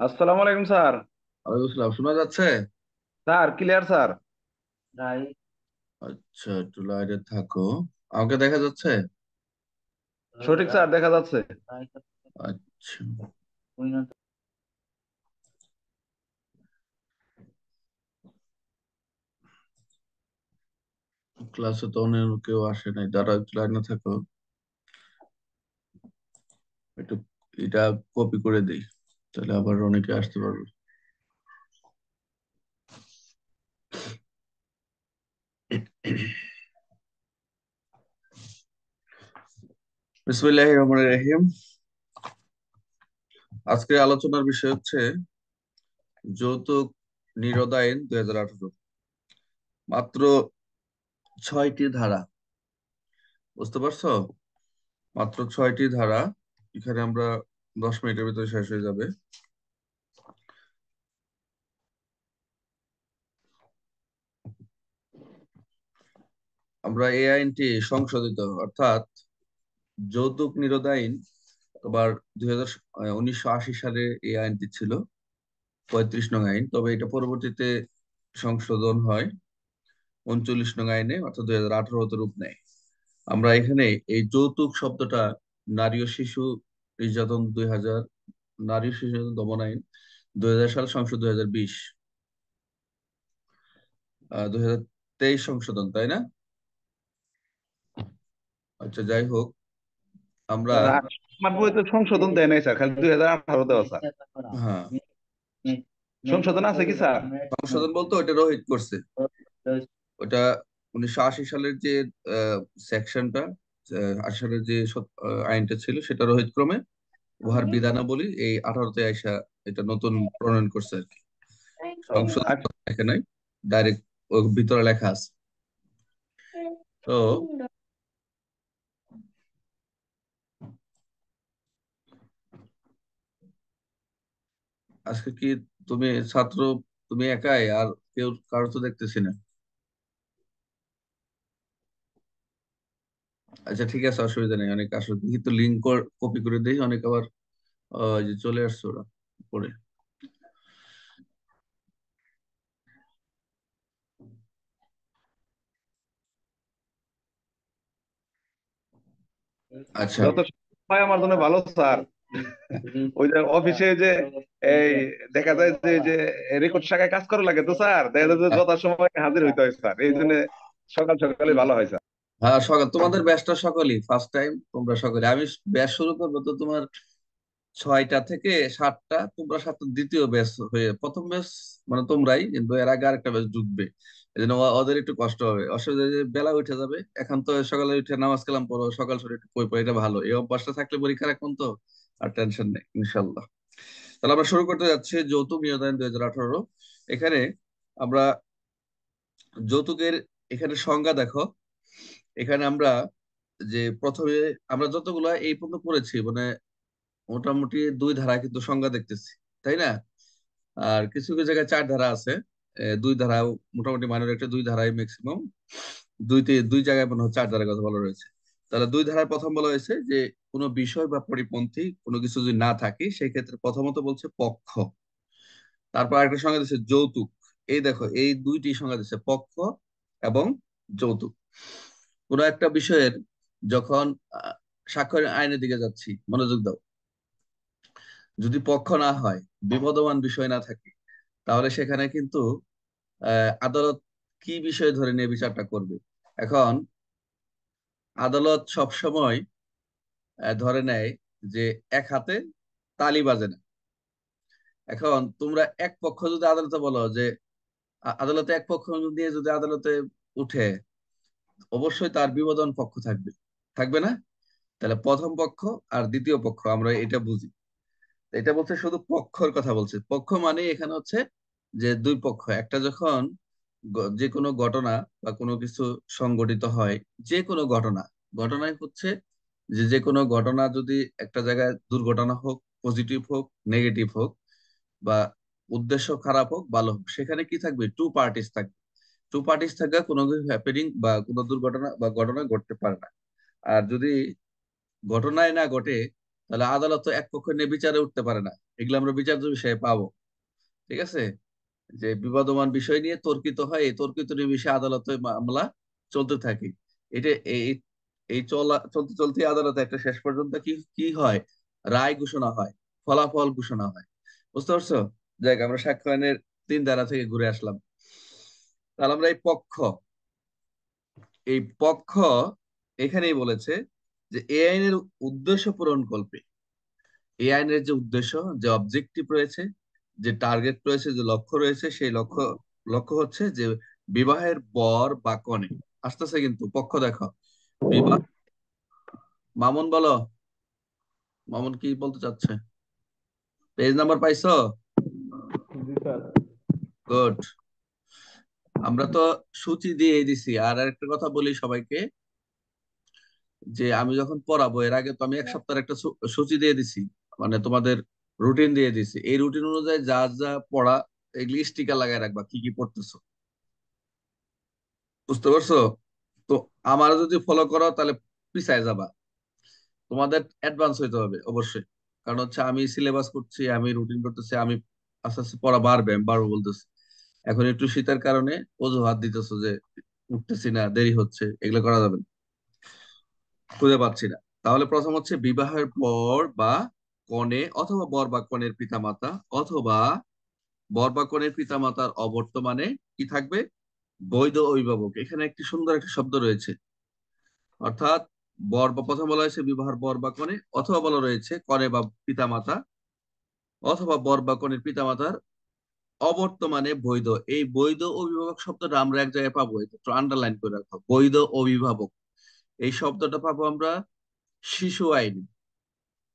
আসসালামু আলাইকুম স্যার। ওয়ালাইকুম আসসালাম, শোনা যাচ্ছে? Sir clear sir. আচ্ছা, একটু লাইনে থাকো। আমাকে দেখা যাচ্ছে? সঠিক স্যার, দেখা যাচ্ছে। আচ্ছা, ক্লাসে তো অন্য কেউ আসে নাই, দাঁড়া একটু লাইনে থাকো। একটু এটা কপি করে দিই, তাহলে আবার অনেকে আসতে পারবে। বিসমিল্লাহির রহমানির রহিম। আজকে আলোচনার বিষয় হচ্ছে যৌতুক নিরোধ আইন 2018। মাত্র 6টি ধারা, বুঝতে পারছো? মাত্র 6টি ধারা। এখানে আমরা 10 মিনিটের ভিতরে শেষ হয়ে যাবে। আমরা এই আইনটি সংশোধিত, অর্থাৎ যৌতুক নিরোধ আইন। আবার 1980 সালে এই আইনটি ছিল 35 নং আইন, তবে এটা পরবর্তীতে সংশোধন হয় 39 নং আইনে, অর্থাৎ 2018-তে রূপ নেয়। আমরা এখানে এই যৌতুক শব্দটা নারী ও শিশু নির্যাতন 2000, নারী ও শিশু নির্যাতন দমন আইন 2000 সাল সংশোধন, 2020, 2023 সংশোধন, তাই না? আচ্ছা, যাই হোক, আমরা স্যার, আমার বইতে সংশোধন দেয় নাই স্যার, খালি 2018 দেওয়া স্যার। হ্যাঁ, সংশোধন আছে কি স্যার? সংশোধন বলতে ওটা রোহিত করছে। ওটা 1980 সালের যে সেকশনটা, 80 সালের যে আইনটা ছিল, সেটা রোহিত ক্রমে উহার বিধানাবলী এই 18-তে আইসা এটা নতুন প্রণয়ন করছে আর কি। ও, সংশোধন আচ্ছা। লেখা নাই, ডাইরেক্ট ওর ভিতরে লেখা আছে। তো আজকে কি তুমি ছাত্র, তুমি একাই, আর কেউ কারো তো দেখতেছি না? আচ্ছা, ঠিক আছে, অসুবিধা নেই। অনেক আসলে কিন্তু লিঙ্ক কপি করে দেই, অনেক আবার ওই যে চলে আসছে ওরা পরে। আচ্ছা। যত সময় আমার জন্য ভালো স্যার। ওই যে অফিসে যে এই দেখা যায় যে রেকর্ড শাখায় কাজ করা লাগে তো স্যার, দেখা যায় যে যথাসময়ে হাজির হইতে হয় স্যার, এই জন্য সকাল সকালে ভালো হয় স্যার। হ্যাঁ, সকাল তোমাদের ব্যাচটা সকালই ফার্স্ট টাইম, তোমরা সকালে। আমি ব্যাচ শুরু করবো তো তোমার 6টা থেকে 7টা, তোমরা 7টা দ্বিতীয় ব্যাচ হয়ে প্রথম ব্যাচ, মানে তোমরাই, কিন্তু এর আগে আরেকটা ব্যাচ ঢুকবে। এই জন্য ওদের একটু কষ্ট হবে, অসুবিধা যে বেলা উঠে যাবে। এখন তো সকালে উঠে নামাজ কালাম পড়ো, সকাল সকালে একটু বই পড়ো, এটা ভালো। এই অভ্যাসটা থাকলে পরীক্ষার এখন তো আর টেনশন নেই ইনশাল্লাহ। তাহলে আমরা শুরু করতে যাচ্ছি যৌতুক নিয়ন্ত্রণ 2018। এখানে আমরা যৌতুকের এখানে সংজ্ঞা দেখো। এখানে আমরা যে প্রথমে আমরা যতগুলো এই পর্যন্ত পড়েছি, মানে মোটামুটি 2 ধারা কিন্তু সংজ্ঞা দেখতেছি, তাই না? আর কিছু কিছু জায়গায় 4 ধারা আছে। 2 ধারা মোটামুটি মাইনর, একটা 2 ধারাই ম্যাক্সিমাম। দুই জায়গায় মনে হয় 4 ধারার কথা বলা রয়েছে। তাহলে 2 ধারায় প্রথম বলা হয়েছে যে কোনো বিষয় বা পরিপন্থী কোনো কিছু যদি না থাকে, সেই ক্ষেত্রে প্রথমত বলছে পক্ষ। তারপর আরেকটা সংজ্ঞা দিচ্ছে যৌতুক। এই দেখো, এই দুইটি সংজ্ঞা দিচ্ছে, পক্ষ এবং যৌতুক। কোন একটা বিষয়ের যখন আহ, স্বাক্ষর আইনের দিকে যাচ্ছি, মনোযোগ দাও। যদি পক্ষ না হয়, বিবদমান বিষয় না থাকে, তাহলে সেখানে কিন্তু আদালত কি বিষয় ধরে নিয়ে বিচারটা করবে। এখন আদালত সব সময় ধরে নেয় যে এক হাতে তালি বাজে না। এখন তোমরা এক পক্ষ যদি আদালতে বলো যে আদালতে এক পক্ষ নিয়ে যদি আদালতে উঠে, অবশ্যই তার বিবাদন পক্ষ থাকবে, থাকবে না? তাহলে প্রথম পক্ষ আর দ্বিতীয় পক্ষ আমরা এটা বুঝি। এটা বলছে শুধু পক্ষর কথা বলছে। পক্ষ মানে এখানে হচ্ছে যে দুই পক্ষ, একটা যখন যে কোনো ঘটনা বা কোনো কিছু সংঘটিত হয়, যে কোনো ঘটনা, ঘটনায় হচ্ছে যে যে কোনো ঘটনা যদি একটা জায়গায় দুর্ঘটনা হোক, পজিটিভ হোক, নেগেটিভ হোক, বা উদ্দেশ্য খারাপ হোক ভালো হোক, সেখানে কি থাকবে? টু পার্টিস থাকবে। টু পার্টিস থাকলে কোনো কিছু হ্যাপেনিং বা কোনো দুর্ঘটনা বা ঘটনা ঘটতে পারে না। আর যদি ঘটনায় না ঘটে, তাহলে আদালত তো এক পক্ষ নিয়ে বিচারে উঠতে পারে না, এগুলো আমরা বিচার্য বিষয়ে পাবো। ঠিক আছে, যে বিবাদমান বিষয় নিয়ে তর্কিত হয়, এই তর্কিত বিষয়ে আদালতে মামলা চলতে থাকে। এটা এই এই চলতে চলতে আদালতে একটা শেষ পর্যন্ত কি কি হয়, রায় ঘোষণা হয়, ফলাফল ঘোষণা হয়। বুঝতে পারছো? যাক, আমরা সাক্ষ্য আইনের 3 ধারা থেকে ঘুরে আসলাম। তাহলে আমরা এই পক্ষ এখানেই বলেছে যে এই আইনের উদ্দেশ্য পূরণ কল্পে, এই আইনের যে উদ্দেশ্য, যে অবজেক্টিভ রয়েছে, যে টার্গেট রয়েছে, যে লক্ষ্য রয়েছে, সেই লক্ষ্য লক্ষ্য হচ্ছে যে বিবাহের বর বা কনে আসতেছে। কিন্তু পক্ষ দেখো, বিবাহ, মামুন বলো, মামুন কি বলতে চাচ্ছে? পেজ নাম্বার পাইছো? জি স্যার। গুড। আমরা তো সূচি দিয়ে দিছি। আর একটা কথা বলি সবাইকে, যে আমি যখন পড়াবো এর আগে তো আমি 1 সপ্তাহের একটা সূচি দিয়ে দিছি, মানে তোমাদের রুটিন দিয়ে দিছি। এই রুটিন অনুযায়ী যা যা পড়া, এগুলি স্টিকার লাগায় রাখবা কি কি পড়তেছো। বুঝতে পারছো? তো আমার যদি ফলো করো তাহলে পিছায় যাবা। তোমাদের অ্যাডভান্স হইতে হবে অবশ্যই, কারণ হচ্ছে আমি সিলেবাস করছি, আমি রুটিন করতেছি, আমি আস্তে আস্তে পড়া বাড়বে, আমি বাড়বো বলতেছি। এখন একটু শীতের কারণে অজুহাত দিতেছো যে উঠতেছি না, দেরি হচ্ছে, এগুলো করা যাবে না, খুঁজে পাচ্ছি না। তাহলে প্রথম হচ্ছে বিবাহের পর বা কনে অথবা বর বা কনের পিতামাতা, অথবা বর বা কনের পিতামাতার অবর্তমানে কি থাকবে, বৈধ অভিভাবক। এখানে একটি সুন্দর একটা শব্দ রয়েছে, অর্থাৎ বর বা, প্রথম বলা হয়েছে বিবাহের বর বা কনে, অথবা বলা রয়েছে কনে বা পিতামাতা, অথবা বর বা কনের পিতামাতার অবর্তমানে বৈধ। এই বৈধ অভিভাবক শব্দটা আমরা এক জায়গায় পাবো, এটা একটু আন্ডারলাইন করে রাখবো, বৈধ অভিভাবক। এই শব্দটা পাবো আমরা শিশু আইনে।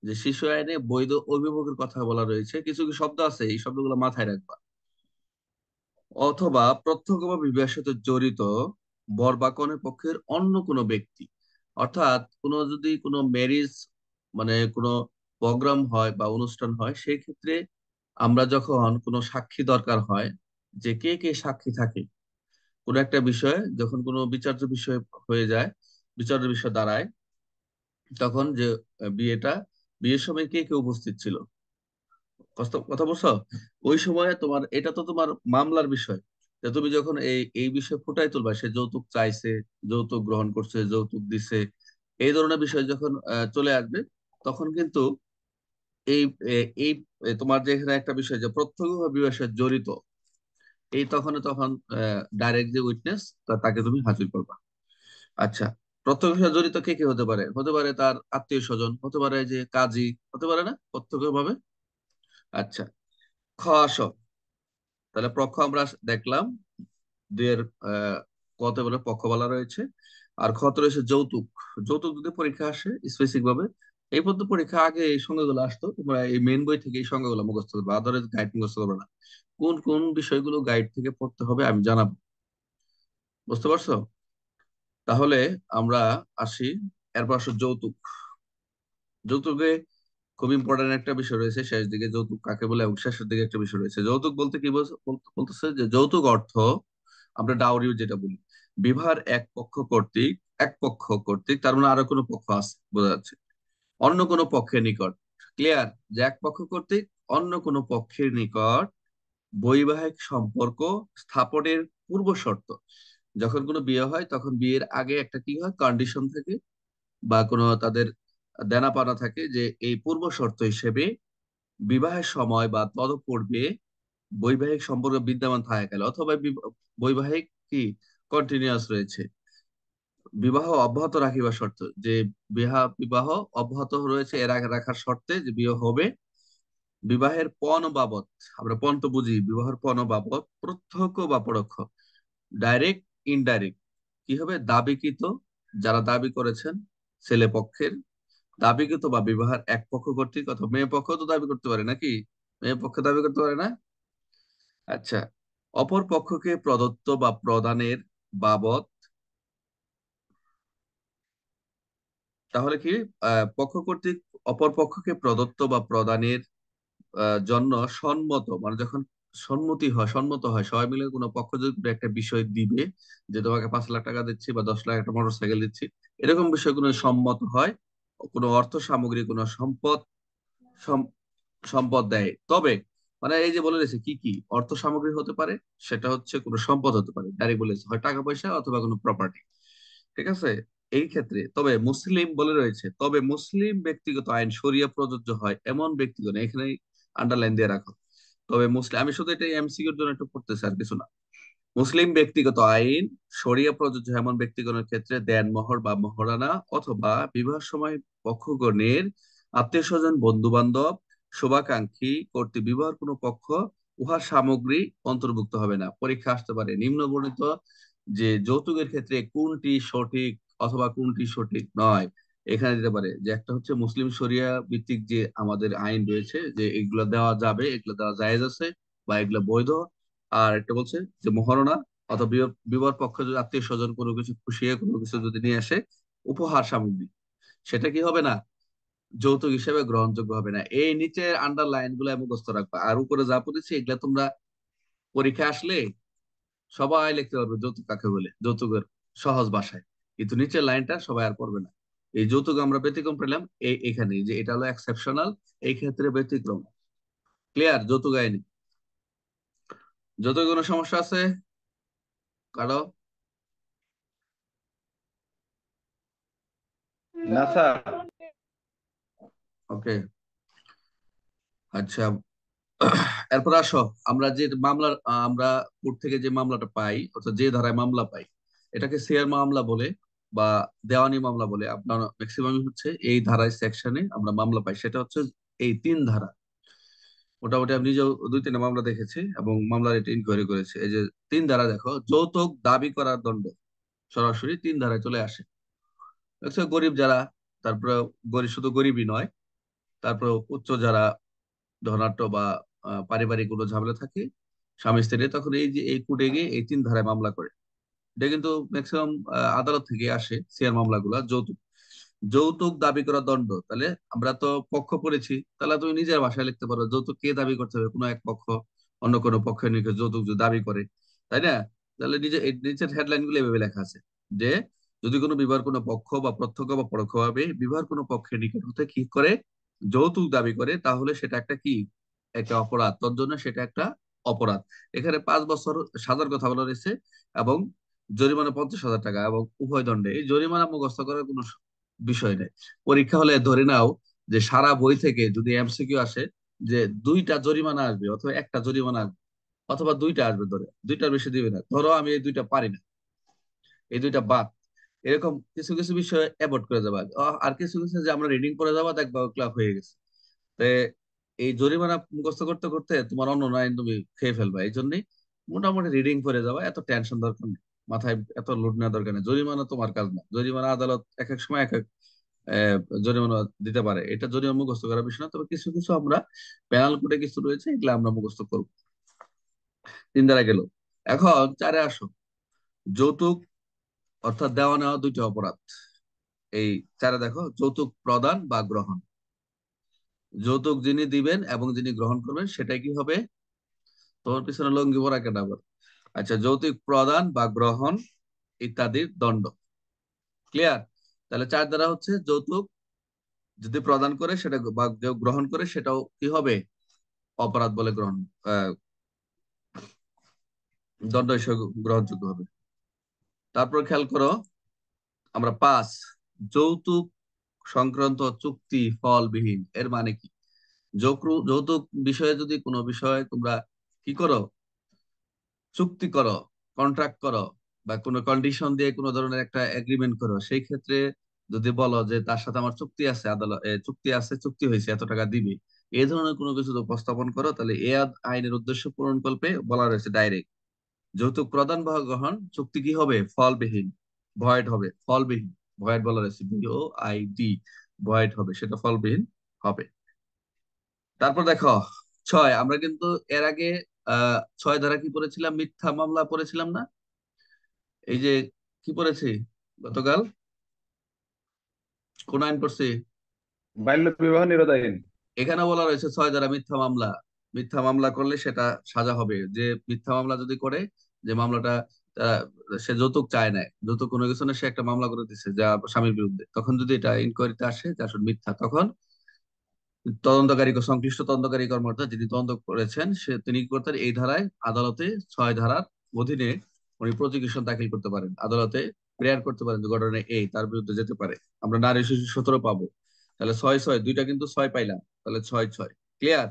যে শিশু আইনে বৈধ অভিভাবকের কথা বলা রয়েছে, কিছু কিছু শব্দ আছে, এই শব্দগুলো মাথায় রাখবা। অথবা প্রত্যক্ষ বা বিবাহের সাথে জড়িত বর বা কনের পক্ষের অন্য কোনো ব্যক্তি। অর্থাৎ যদি কোনো ম্যারেজ, মানে কোনো প্রোগ্রাম হয় বা অনুষ্ঠান হয়, সেই ক্ষেত্রে আমরা যখন কোনো সাক্ষী দরকার হয়, যে কে কে সাক্ষী থাকে কোনো একটা বিষয়ে, যখন কোনো বিচার্য বিষয় হয়ে যায়, বিচার্য বিষয় দাঁড়ায়, তখন যে বিয়ের সময় কে কে উপস্থিত ছিল, কথা বলছো? ওই সময় তোমার, এটা তো তোমার মামলার বিষয়, যে তুমি যখন এই এই বিষয়ে ফুটাই তুলবা, সে যৌতুক চাইছে, যৌতুক গ্রহণ করছে, যৌতুক দিছে, এই ধরনের বিষয় যখন চলে আসবে, তখন কিন্তু এই এই তোমার যে এখানে একটা বিষয় যে প্রত্যক্ষভাবে বিবাহের সাথে জড়িত, এই তখন ডাইরেক্ট যে উইটনেস, তাকে তুমি হাজির করবা। আচ্ছা, প্রত্যক্ষের সাথে জড়িত কে কে হতে পারে? হতে পারে তার আত্মীয় স্বজন, হতে পারে যে কাজী, হতে পারে না প্রত্যক্ষভাবে? আচ্ছা, খ আসো। তাহলে পক্ষ আমরা দেখলাম, দুইয়ের কত বলে পক্ষ বলা রয়েছে। আর খত রয়েছে যৌতুক। যৌতুক যদি পরীক্ষা আসে স্পেসিফিক ভাবে, এই পদ্ধতি পরীক্ষা আগে এই সংজ্ঞাগুলো আসতো, তোমরা এই মেন বই থেকে এই সংজ্ঞাগুলো মুখস্থ করবে, আদারে গাইড মুখস্থ করবে না। কোন কোন বিষয়গুলো গাইড থেকে পড়তে হবে আমি জানাবো। বুঝতে পারছো? তাহলে আমরা আসি, এরপর আসো যৌতুক। যৌতুকে খুব ইম্পর্টেন্ট একটা বিষয় রয়েছে শেষ দিকে, যৌতুক কাকে বলে, এবং শেষের দিকে একটা বিষয় রয়েছে। যৌতুক বলতে কি বলতেছে যে যৌতুক অর্থ, আমরা ডাউরি যেটা বলি, বিবাহের এক পক্ষ কর্তৃক, তার মানে আরো কোনো পক্ষ আছে, বোঝা যাচ্ছে, অন্য কোনো পক্ষের নিকট। ক্লিয়ার? যে এক পক্ষ কর্তৃক অন্য কোনো পক্ষের নিকট বৈবাহিক সম্পর্ক স্থাপনের পূর্ব শর্ত। যখন কোনো বিয়ে হয়, তখন বিয়ের আগে একটা কি হয়, কন্ডিশন থাকে, বা কোনো তাদের দেনা পাওনা থাকে, যে এই পূর্ব শর্ত হিসেবে বিবাহের সময় বা তদপূর্বে বৈবাহিক সম্পর্ক বিদ্যমান থাকা গেল, অথবা বৈবাহিক কি কন্টিনিউয়াস রয়েছে, বিবাহ অব্যাহত রাখিবার শর্ত, যে বিবাহ অব্যাহত রয়েছে এর আগে রাখার শর্তে যে বিয়ে হবে। বিবাহের পণ বাবদ, আমরা পণ তো বুঝি, বিবাহের পণ বাবদ প্রত্যক্ষ বা পরোক্ষ, ডাইরেক্ট ইনডাইরেক্ট, কি হবে, দাবিকৃত, যারা দাবি করেছেন ছেলে পক্ষের, দাবিকৃত বা বিবাহের এক পক্ষ কর্তৃক, অথবা মেয়ে পক্ষ তো দাবি করতে পারে নাকি, মেয়ে পক্ষ দাবি করতে পারে না? আচ্ছা, অপর পক্ষকে প্রদত্ত বা প্রদানের বাবদ। তাহলে কি, পক্ষ কর্তৃক অপর পক্ষকে প্রদত্ত বা প্রদানের জন্য সম্মত, মানে যখন সম্মত হয়, সবাই মিলে কোনো পক্ষ যদি কোনো একটা বিষয় দিবে, যে তোমাকে 5 লাখ টাকা দিচ্ছি বা 10 লাখ একটা মোটরসাইকেল দিচ্ছি, এরকম বিষয়গুলো সম্মত হয়, কোনো অর্থ সামগ্রী, কোনো সম্পদ সম- সম্পদ দেয়। তবে মানে এই যে বলে রয়েছে কি কি অর্থ সামগ্রী হতে পারে, সেটা হচ্ছে কোনো সম্পদ হতে পারে, ডাইরেক্ট বলেছে হয় টাকা পয়সা অথবা কোনো প্রপার্টি। ঠিক আছে? এই ক্ষেত্রে তবে মুসলিম বলে রয়েছে, তবে মুসলিম ব্যক্তিগত আইন শরিয়া প্রযোজ্য হয় এমন ব্যক্তিগণ, এখানে আন্ডারলাইন দিয়ে রাখো। তবে মুসলিম, আমি শুধু এটা এমসিকিউর জন্য একটু পড়তেছি, আর কিছু না। মুসলিম ব্যক্তিগত আইন শরিয়া প্রযোজ্য এমন ব্যক্তিগণের ক্ষেত্রে দেনমোহর বা মোহরানা অথবা বিবাহ সময় পক্ষগণের আত্মীয় স্বজন, বন্ধু বান্ধব, শুভাকাঙ্ক্ষী কর্তৃক বিবাহের কোনো পক্ষ উহা সামগ্রী অন্তর্ভুক্ত হবে না। পরীক্ষা আসতে পারে নিম্নবর্ণিত যে যৌতুকের ক্ষেত্রে কোনটি সঠিক অথবা কোনটি সঠিক নয়। এখানে দিতে পারে যে একটা হচ্ছে মুসলিম শরিয়া ভিত্তিক যে আমাদের আইন রয়েছে, যে এগুলো দেওয়া যাবে, এগুলো দেওয়া জায়েজ আছে বা এগুলো বৈধ। আর একটা বলছে যে মহারণা অথবা বিবাহ পক্ষ যদি আত্মীয় স্বজন কোনো কিছু খুশিয়ে কোনো কিছু যদি নিয়ে আসে, উপহার সামগ্রী, সেটা কি হবে না, যৌতুক হিসেবে গ্রহণযোগ্য হবে না। এই নিচে আন্ডারলাইন গুলো মুখস্থ রাখবা, আর উপরে যা পড়েছি এগুলা তোমরা পরীক্ষা আসলে সবাই লিখতে পারবে যৌতুক কাকে বলে, যৌতুকের সহজ ভাষায়। কিন্তু নিচের লাইনটা সবাই আর পড়বে না। এই যৌতুক আমরা ব্যতিক্রম পেলাম এখানে, যে এটা হলো এক্সেপশনাল, এই ক্ষেত্রে ব্যতিক্রম। ক্লিয়ার? যৌতুক আইনি যৌতুক কোনো সমস্যা আছে কারো? না স্যার। ওকে, আচ্ছা। এরপর আসো, আমরা যে মামলার আমরা কোর্ট থেকে যে মামলাটা পাই, অর্থাৎ যে ধারায় মামলা পাই, এটাকে শেয়ার মামলা বলে বা দেওয়ানি মামলা বলে। আপনার ম্যাক্সিমাম হচ্ছে এই ধারায় সেকশনে আমরা মামলা পাই, সেটা হচ্ছে এই তিন ধারা। মোটামুটি আমি নিজেও দুই তিনটা মামলা দেখেছি এবং মামলার এটা ইনকোয়ারি করেছি। এই যে তিন ধারা দেখো, যৌতুক দাবি করার দণ্ড সরাসরি তিন ধারায় চলে আসে। দেখছো গরিব যারা, তারপরে গরিব শুধু গরিবই নয়, তারপরে উচ্চ যারা ধনাঢ্য বা পারিবারিক কোনো ঝামেলা থাকে স্বামী স্ত্রী, তখন এই যে এই কোর্টে গিয়ে এই তিন ধারায় মামলা করে। এটা কিন্তু ম্যাক্সিমাম আদালত থেকে আসে শেয়ার মামলাগুলা। যৌতুক, যৌতুক দাবি করা দণ্ড, তাহলে আমরা তো পক্ষ পড়েছি, তাহলে তুমি নিজের ভাষায় লিখতে পারো যৌতুক কে দাবি করতে হবে, কোনো এক পক্ষ অন্য কোনো পক্ষের নিকট যৌতুক যদি দাবি করে, তাই না? তাহলে নিজে এই নিচের হেডলাইন গুলো এভাবে লেখা আছে যে যদি কোনো বিবাহের কোনো পক্ষ বা প্রত্যক্ষ বা পরোক্ষভাবে বিবাহের কোনো পক্ষের নিকট হতে কি করে, যৌতুক দাবি করে, তাহলে সেটা একটা কি, একটা অপরাধ। তোর জন্য সেটা একটা অপরাধ। এখানে 5 বছর সাজার কথা বলা রয়েছে এবং জরিমানা 50,000 টাকা এবং উভয় দণ্ডে। এই জরিমানা মুখস্থ করার কোনো বিষয় নেই। পরীক্ষা হলে ধরে নাও যে সারা বই থেকে যদি এমসিকিউ আসে যে দুইটা জরিমানা আসবে অথবা একটা জরিমানা আসবে অথবা দুইটা আসবে, ধরে দুইটার বেশি দিবে না, ধরো আমি এই দুইটা পারি না, এই দুইটা বাদ, এরকম কিছু কিছু বিষয় অ্যাভয়েড করে যাবা। আর কিছু কিছু যে আমরা রিডিং করে যাবা দেখবা ক্লাব হয়ে গেছে। তো এই জরিমানা মুখস্থ করতে করতে তোমার অন্য লাইন তুমি খেয়ে ফেলবা। এই জন্যই মোটামুটি রিডিং করে যাওয়া, এত টেনশন দরকার নেই, মাথায় এত লোড নেওয়া দরকার নেই। জরিমানা তোমার কাজ না, জরিমানা আদালত এক এক সময় এক এক জরিমানা দিতে পারে, এটা জরিমানা মুখস্থ করার বিষয় না। তবে কিছু কিছু আমরা পেনাল কোডে কিছু রয়েছে, এগুলো আমরা মুখস্থ করবো। তিন দ্বারা গেল। এখন চারে আসো, যৌতুক অর্থাৎ দেওয়া নেওয়া দুইটা অপরাধ। এই চারে দেখো, যৌতুক প্রদান বা গ্রহণ। যৌতুক যিনি দিবেন এবং যিনি গ্রহণ করবেন সেটাই কি হবে, তোমার পিছনে লঙ্গি পরা কেন আবার? আচ্ছা, যৌতুক প্রদান বা গ্রহণ ইত্যাদির দণ্ড। ক্লিয়ার? তাহলে চার দ্বারা হচ্ছে যৌতুক যদি প্রদান করে সেটা বা কেউ গ্রহণ করে সেটাও কি হবে, অপরাধ বলে গ্রহণ, আহ, দণ্ড হিসেবে গ্রহণযোগ্য হবে। তারপর খেয়াল করো, আমরা পাঁচ, যৌতুক সংক্রান্ত চুক্তি ফলবিহীন। এর মানে কি, যৌতুক বিষয়ে যদি কোনো বিষয়ে তোমরা কি করো, চুক্তি করো, কন্ট্রাক্ট করো, বা কোনো কন্ডিশন দিয়ে কোনো ধরনের একটা এগ্রিমেন্ট করো, সেই ক্ষেত্রে যদি বলো যে তার সাথে আমার চুক্তি আছে, আদালত চুক্তি আছে, চুক্তি হয়েছে, এত টাকা দিবে, এই ধরনের কোনো কিছু যদি উপস্থাপন করো, তাহলে এ আইনের উদ্দেশ্য পূরণ কল্পে বলা রয়েছে ডাইরেক্ট যৌতুক প্রদান বা গ্রহণ চুক্তি কি হবে, ফলবিহীন, ভয়েড হবে, ফলবিহীন, ভয়েড বলা রয়েছে, BOID, ভয়েড হবে, সেটা ফলবিহীন হবে। তারপর দেখো ছয়, আমরা কিন্তু এর আগে ছয় ধারা কি পড়েছিলাম, মিথ্যা মামলা পড়েছিলাম না? এই যে কি পড়েছি গতকাল, কোন আইন পড়ছি? বাল্য বিবাহ নিরোধ আইন। এখানে বলা রয়েছে ছয় ধারা মিথ্যা মামলা, মিথ্যা মামলা করলে সেটা সাজা হবে। যে মিথ্যা মামলা যদি করে, যে মামলাটা আহ, সে যৌতুক চায় না, যৌতুক কোনো কিছু না, সে একটা মামলা করে দিচ্ছে যা স্বামীর বিরুদ্ধে, তখন যদি এটা ইনকোয়ারিতে আসে যে আসলে মিথ্যা, তখন তদন্তকারী সংশ্লিষ্ট তদন্তকারী কর্মকর্তা যিনি তদন্ত করেছেন তিনি কি করতেন, এই ধারায় আদালতে 6 ধারার অধীনে উনি প্রসিকিউশন দাখিল করতে পারেন, আদালতে প্রেয়ার করতে পারেন যে ঘটনা এই তার বিরুদ্ধে যেতে পারে। আমরা নারী শিশু 17 পাবো, তাহলে 6 6 দুইটা কিন্তু 6 পাইলাম, তাহলে 6 6 ক্লিয়ার।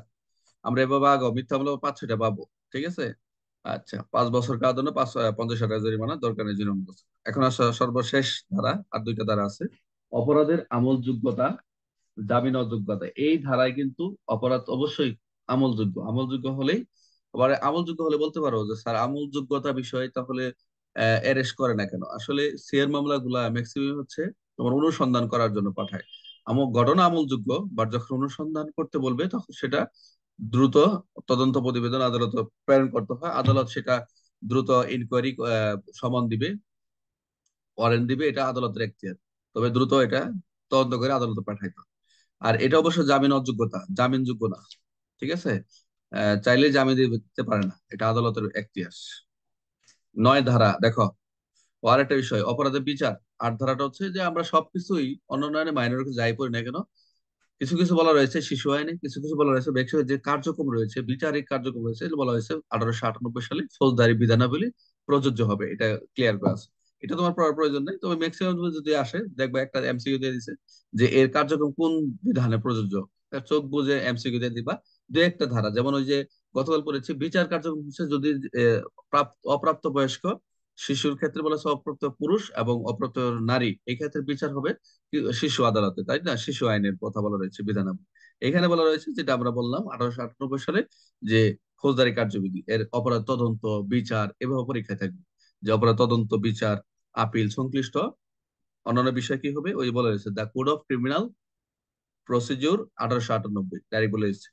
আমরা এভাবে আগাও, মিথ্যা মামলা 5 6টা পাবো, ঠিক আছে। আচ্ছা, 5 বছর কারাদণ্ড, 50,000 টাকা জরিমানা, দরকার নেই জরিমানা করতে। এখন আসা সর্বশেষ ধারা, আর দুইটা ধারা আছে। অপরাধের আমলযোগ্যতা, জামিন অযোগ্যতা। এই ধারায় কিন্তু অপরাধ অবশ্যই আমলযোগ্য, আমলযোগ্য হলেই, আবার আমলযোগ্য হলে বলতে পারো যে স্যার আমলযোগ্যতা বিষয়ে তাহলে অ্যারেস্ট করে না কেন? আসলে সিআর মামলাগুলা ম্যাক্সিমাম হচ্ছে তোমার অনুসন্ধান করার জন্য পাঠায়। ঘটনা আমলযোগ্য, বাট যখন অনুসন্ধান করতে বলবে তখন সেটা দ্রুত তদন্ত প্রতিবেদন আদালত প্রেরণ করতে হয়, আদালত সেটা দ্রুত ইনকোয়ারি সমন দিবে, ওয়ারেন্ট দিবে, এটা আদালতের এখতিয়ার। তবে দ্রুত এটা তদন্ত করে আদালতে পাঠাইতে হয়। আর এটা অবশ্য জামিন অযোগ্যতা, জামিনযোগ্য না, ঠিক আছে। চাইলে জামিন দিতে পারে না, এটা আদালতের এখতিয়ার। 9 ধারা দেখো, ও আর একটা বিষয়, অপরাধের বিচার। 8 ধারাটা হচ্ছে যে আমরা সবকিছুই অন্যান্য আইনে মাইনর যাই পড়ি না কেন, কিছু কিছু বলা রয়েছে শিশু আইনে, কিছু কিছু বলা রয়েছে ব্যক্তিগত যে কার্যক্রম রয়েছে, বিচারিক কার্যক্রম রয়েছে, এগুলো বলা হয়েছে 1898 সালে ফৌজদারি বিধানাবলী প্রযোজ্য হবে, এটা ক্লিয়ার করা আছে। এটা তোমার পড়ার প্রয়োজন নেই, তবে ম্যাক্সিমাম যদি আসে দেখবা একটা এমসিকিউ দিয়ে দিছে যে এর কার্যক্রম কোন বিধানে প্রযোজ্য, তা চোখ বুঝে এমসিকিউ দিয়ে দিবা। দু একটা ধারা, যেমন ওই যে গতকাল পড়েছি, বিচার কার্যক্রম হচ্ছে যদি অপ্রাপ্ত বয়স্ক শিশুর ক্ষেত্রে বলা হচ্ছে অপ্রাপ্ত পুরুষ এবং অপ্রাপ্ত নারী, এই ক্ষেত্রে বিচার হবে শিশু আদালতে, তাই না? শিশু আইনের কথা বলা রয়েছে বিধানাবলী। এখানে বলা রয়েছে যেটা আমরা বললাম 1898 সালে, যে ফৌজদারি কার্যবিধি এর অপরাধ তদন্ত বিচার এভাবে পরীক্ষায় থাকবে, যে অপরাধ তদন্ত বিচার আপিল সংশ্লিষ্ট অন্যান্য বিষয় কি হবে, ওই বলা রয়েছে the code of criminal procedure 1898 direct বলে দিচ্ছে।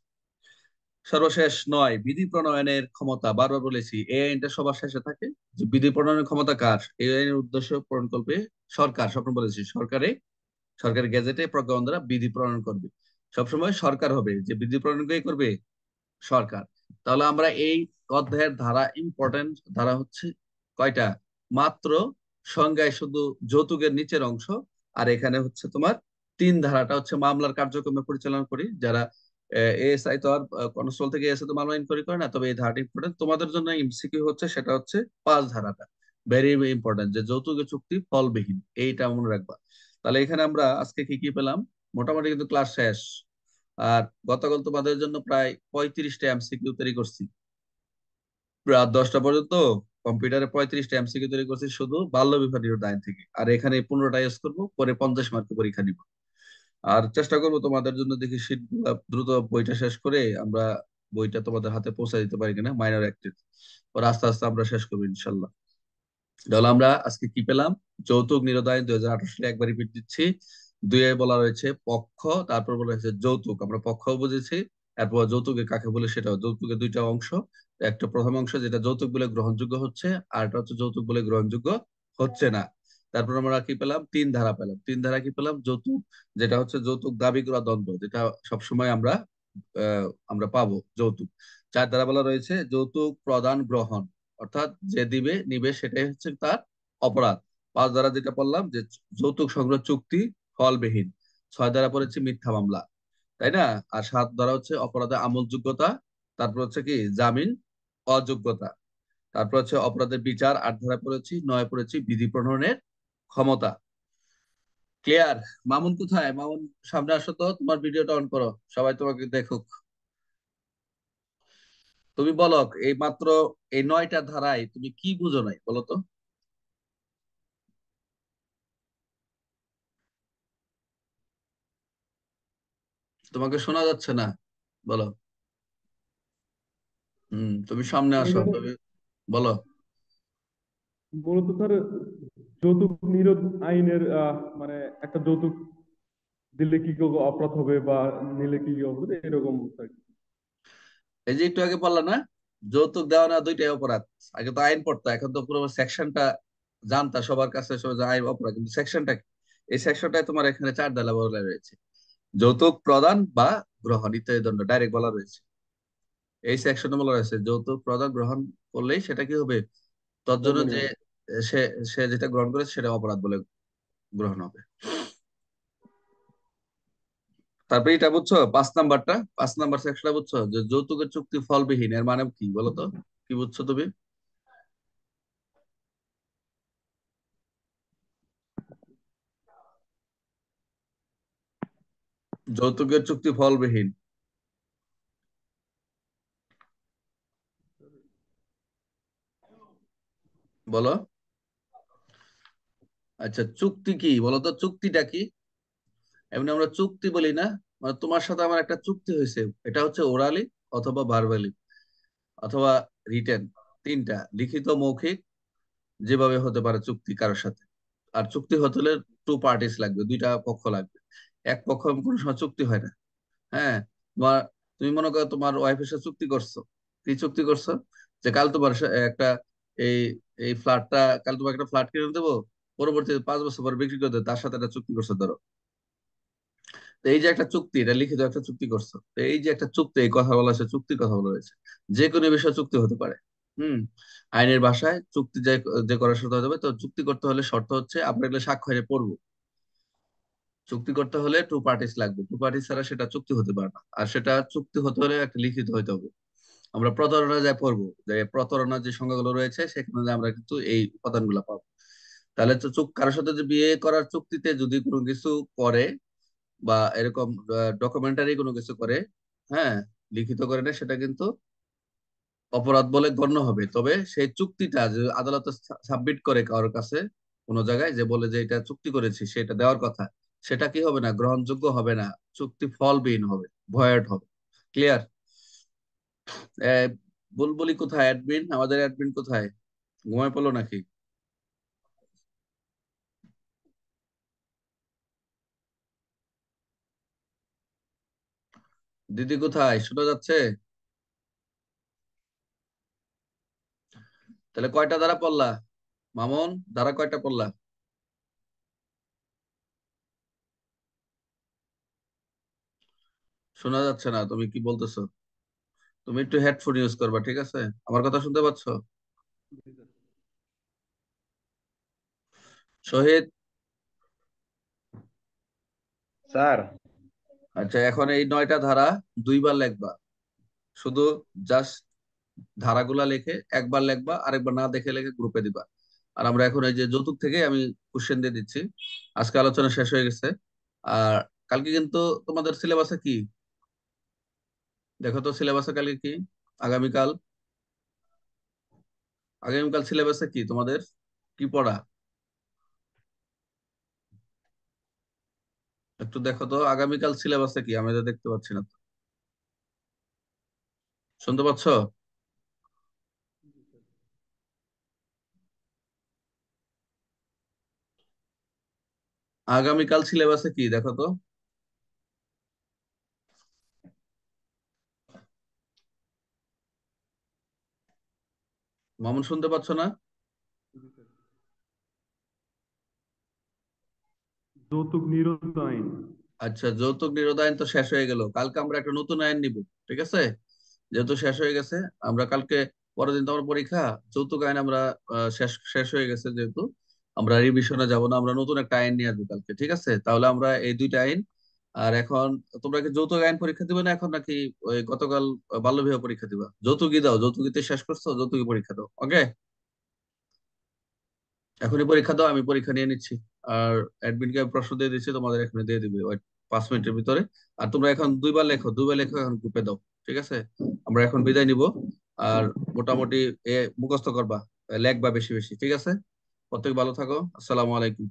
সর্বশেষ 9, বিধি প্রণয়নের ক্ষমতা। বারবার বলেছি এই আইনটা সবার শেষে থাকে, যে বিধি প্রণয়নের ক্ষমতা কার? এই আইনের উদ্দেশ্য পূরণ করবে সরকার, স্বপ্ন বলেছি সরকারে, সরকারি গেজেটে প্রজ্ঞাপন দ্বারা বিধি প্রণয়ন করবে। সবসময় সরকার হবে, যে বিধি প্রণয়ন কে করবে, সরকার। তাহলে আমরা এই অধ্যায়ের ধারা, ইম্পর্টেন্ট ধারা হচ্ছে কয়টা? মাত্র সংজ্ঞায় শুধু যৌতুকের নিচের অংশ, আর এখানে হচ্ছে তোমার 3 ধারাটা হচ্ছে মামলার কার্যক্রমে পরিচালনা করি যারা। এএসআই তো আর কনস্টেবল থেকে এসে তো মামলা ইনকোয়ারি করে না, তবে এই ধারাটা ইম্পর্টেন্ট তোমাদের জন্য। এমসিকিউ হচ্ছে, সেটা হচ্ছে 5 ধারাটা, ভেরি ইম্পর্টেন্ট, যে যৌতুকের চুক্তি ফলবিহীন, এইটা মনে রাখবা। তাহলে এখানে আমরা আজকে কি কি পেলাম? মোটামুটি কিন্তু ক্লাস শেষ। আর গতকাল তোমাদের জন্য প্রায় 35টা এমসিকিউ তৈরি করছি, রাত 10টা পর্যন্ত কম্পিউটারে 35টা এমসিকিউ তৈরি করছি শুধু বাল্য বিবাহ নিরোধ আইন থেকে। আর এখানে 15টা ইউজ করবো, পরে 50 মার্কের পরীক্ষা নিব। আর চেষ্টা করবো তোমাদের জন্য, দেখি শীট দ্রুত বইটা শেষ করে আমরা বইটা তোমাদের হাতে পৌঁছে দিতে পারি কিনা, মাইনর অ্যাক্টিভ। পরে আস্তে আস্তে আমরা শেষ করবো ইনশাল্লাহ। তাহলে আমরা আজকে কি পেলাম? যৌতুক নিরোধ আইন 2018 একবার রিপিট দিচ্ছি। 2 বলা রয়েছে পক্ষ, তারপর বলা হয়েছে যৌতুক, আমরা পক্ষ বুঝেছি। এরপর যৌতুকে কাকে বলে সেটাও, যৌতুকের 2টা অংশ, একটা প্রথম অংশ যেটা যৌতুক বলে গ্রহণযোগ্য হচ্ছে, আর একটা হচ্ছে যৌতুক বলে গ্রহণযোগ্য হচ্ছে না। তারপর আমরা কি পেলাম? 3 ধারা পেলাম। 3 ধারা কি পেলাম? যৌতুক, যেটা হচ্ছে যৌতুক দাবি করা দ্বন্দ্ব, যেটা সবসময় আমরা পাবো যৌতুক। 4 ধারা বলা রয়েছে যৌতুক প্রদান গ্রহণ, অর্থাৎ যে দিবে নিবে সেটাই হচ্ছে তার অপরাধ। 5 ধারা যেটা বললাম যে যৌতুক সংগ্রহ চুক্তি ফলবিহীন। 6 ধারা পড়েছে মিথ্যা মামলা, তাই না? আর 7 ধারা হচ্ছে অপরাধের আমলযোগ্যতা। তারপর হচ্ছে কি জামিন অযোগ্যতা। তারপর হচ্ছে অপরাধের বিচার। 8 ধারা পড়েছি। 9 পড়েছি বিধি প্রণয়নের ক্ষমতা। ক্লিয়ার? মামুন কোথায়? মামুন সামনে আসো তো, তোমার ভিডিওটা অন করো, সবাই তোমাকে দেখুক। তুমি বলো, এই মাত্র এই 9টা ধারায় তুমি কি বুঝো নাই বলো তো? তোমাকে শোনা যাচ্ছে না, বলো। তুমি সামনে আসো, এখানে তুমি বলো। মূলত স্যার যৌতুক নিরোধ আইনের মানে একটা যৌতুক দিলে কি কি অপরাধ হবে বা নিলে কি কি অপরাধ এরকম স্যার। এই যে একটু আগে বললা না, যৌতুক দেওয়া না দুইটাই অপরাধ। আগে তো আইন পড়তো, এখন তো পুরো সেকশনটা জানতা সবার কাছে, সবাই যে আইন অপরাধ, কিন্তু সেকশনটা কি? এই সেকশনটায় তোমার এখানে 4 ধারা বলা রয়েছে, যৌতুক প্রদান বা গ্রহণ ইত্যাদি দণ্ড ডাইরেক্ট বলা রয়েছে। এই সেকশনে বলা রয়েছে যৌতুক প্রদান গ্রহণ করলেই সেটা কি হবে, তোর জন্য যে দণ্ডনীয় হবে। সে সে যেটা গ্রহণ করেছে সেটা অপরাধ বলে গ্রহণ হবে। তারপরে এটা বুঝছো, 5 নাম্বারটা, 5 নাম্বার সেকশনটা বুঝছো, যে যৌতুকের চুক্তি ফলবিহীন, এর মানে কি বলো তো? কি বুঝছো তুমি? যৌতুকের চুক্তি ফলবিহীন, বলো। আচ্ছা, চুক্তি কি বলো তো, চুক্তিটা কি? এমনি আমরা চুক্তি বলি না, মানে তোমার সাথে আমার একটা চুক্তি হয়েছে, এটা হচ্ছে ওরালি, অথবা ভার্বালি, অথবা রিটেন, তিনটা, লিখিত, মৌখিক, যেভাবে হতে পারে চুক্তি কারোর সাথে। আর চুক্তি হতে হলে টু পার্টিস লাগবে, দুইটা পক্ষ লাগবে। এক পক্ষ কোনো সময় চুক্তি হয় না। হ্যাঁ, তোমার, তুমি মনে করো তোমার ওয়াইফের সাথে চুক্তি করছো। কি চুক্তি করছো? যে কাল তোমার একটা এই এই ফ্ল্যাটটা, কাল তোমার একটা ফ্ল্যাট কিনে দেবো, পরবর্তীতে 5 বছর পর বিক্রি করে দেবে, তার সাথে একটা চুক্তি করছো ধরো। তো এই যে একটা চুক্তি, এটা লিখিত একটা চুক্তি করছো, তো এই যে একটা চুক্তি, এই কথা বলা হয়েছে, চুক্তির কথা বলা হয়েছে। যে কোনো বিষয়ে চুক্তি হতে পারে। হুম। আইনের ভাষায় চুক্তি যে যে করার শর্ত হতে হবে, তো চুক্তি করতে হলে শর্ত হচ্ছে, আমরা এগুলো স্বাক্ষরে পড়বো। চুক্তি করতে হলে টু পার্টিস লাগবে, টু পার্টিস ছাড়া সেটা চুক্তি হতে পারে না। আর সেটা চুক্তি হতে হলে একটা লিখিত হতে হবে। আমরা প্রতারণা যায় পড়বো, যে প্রতারণার যে সংজ্ঞাগুলো রয়েছে সেখানে যে আমরা কিন্তু এই উপাদানগুলো পাবো। তাহলে তো কারোর সাথে যে বিয়ে করার চুক্তিতে যদি কোনো কিছু করে, বা এরকম ডকুমেন্টারি কোনো কিছু করে, হ্যাঁ, লিখিত করে না, সেটা কিন্তু অপরাধ বলে গণ্য হবে। তবে সেই চুক্তিটা যে আদালতে সাবমিট করে কারোর কাছে, কোনো জায়গায় যে বলে যে এটা চুক্তি করেছি, সেটা দেওয়ার কথা, সেটা কি হবে না, গ্রহণযোগ্য হবে না, চুক্তি ফলবিহীন হবে, ভয়েড হবে। ক্লিয়ার? বুলবুলি কোথায়? অ্যাডমিন, আমাদের অ্যাডমিন কোথায়? ঘুমায় পড়লো নাকি? দিদি কোথায়? শোনা যাচ্ছে? তাহলে কয়টা দ্বারা পড়লা? মামুন, দ্বারা কয়টা পড়লা? শোনা যাচ্ছে না, তুমি কি বলতেছো? তুমি একটু হেডফোন ইউজ করবা, ঠিক আছে? আমার কথা শুনতে পাচ্ছ? শহীদ? স্যার। আচ্ছা, এখন এই 9টা ধারা 2বার লেখবা। শুধু জাস্ট ধারাগুলা লিখে একবার লেখবা, আরেকবার না দেখে লিখে গ্রুপে দিবা। আর আমরা এখন এই যে যৌতুক থেকে আমি কোশ্চেন দিয়ে দিচ্ছি। আজকে আলোচনা শেষ হয়ে গেছে। আর কালকে কিন্তু তোমাদের সিলেবাসে কি, দেখো তো সিলেবাসে কালকে কি? আগামীকাল, আগামীকাল সিলেবাসে কি তোমাদের, কি পড়া? একটু দেখো তো আগামীকাল সিলেবাসে কি, আমি তো দেখতে পাচ্ছি না তো। শুনতে পাচ্ছ? আগামীকাল সিলেবাসে কি দেখো তো। মামুন, শুনতে পাচ্ছ না? যৌতুক নিরোধ আইন। আচ্ছা, যৌতুক নিরোধ আইন তো শেষ হয়ে গেল, কালকে আমরা একটা নতুন আইন নিব। ঠিক আছে? যেহেতু শেষ হয়ে গেছে, আমরা কালকে, পরের দিন তো আমার পরীক্ষা, যৌতুক আইন আমরা শেষ শেষ হয়ে গেছে যেহেতু, আমরা রিভিশনে যাব না, আমরা নতুন একটা আইন নিয়ে আসবো কালকে। ঠিক আছে? তাহলে আমরা এই দুইটা আইন। আর এখন তোমরা কি যৌতুক আইন পরীক্ষা দিবে না এখন, নাকি ওই গতকাল বাল্য বিবাহ পরীক্ষা দিবা? যৌতুকই দাও, যৌতুকিতে শেষ করছো, যৌতুকি পরীক্ষা দাও। ওকে, এখনই পরীক্ষা দাও, আমি পরীক্ষা নিয়ে নিচ্ছি। আর অ্যাডমিনকে আমি প্রশ্ন দিয়ে দিচ্ছি, তোমাদের এখানে দিয়ে দিবে ওই 5 মিনিটের ভিতরে। আর তোমরা এখন 2বার লেখো, 2বার লেখো, এখন গ্রুপে দাও। ঠিক আছে? আমরা এখন বিদায় নিব। আর মোটামুটি মুখস্থ করবা, লেখবা বেশি বেশি। ঠিক আছে? প্রত্যেক ভালো থাকো। আসসালামু আলাইকুম।